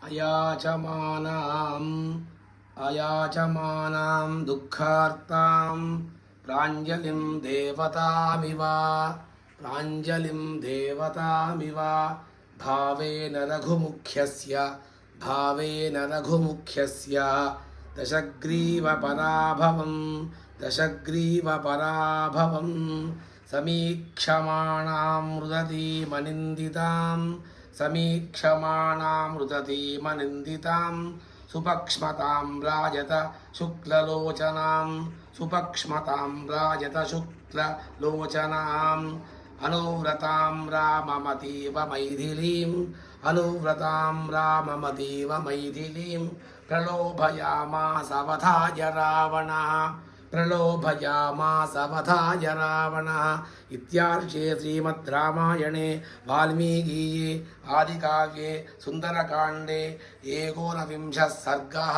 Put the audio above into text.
अयाचमानां दुःखार्तां प्राञ्जलिं देवतामिव भावेन रघुमुख्यस्य दशग्रीवपराभवं समीक्षमाणामृततीमनिन्दितां सुपक्ष्मतां राजत शुक्ललोचनाम् अनुव्रतां राममतीव मैथिलीं प्रलोभयामासवधाय रावणः इत्यार्षे श्रीमद् रामायणे वाल्मीकीये आदिकाव्ये सुन्दरकाण्डे 19 सर्गः।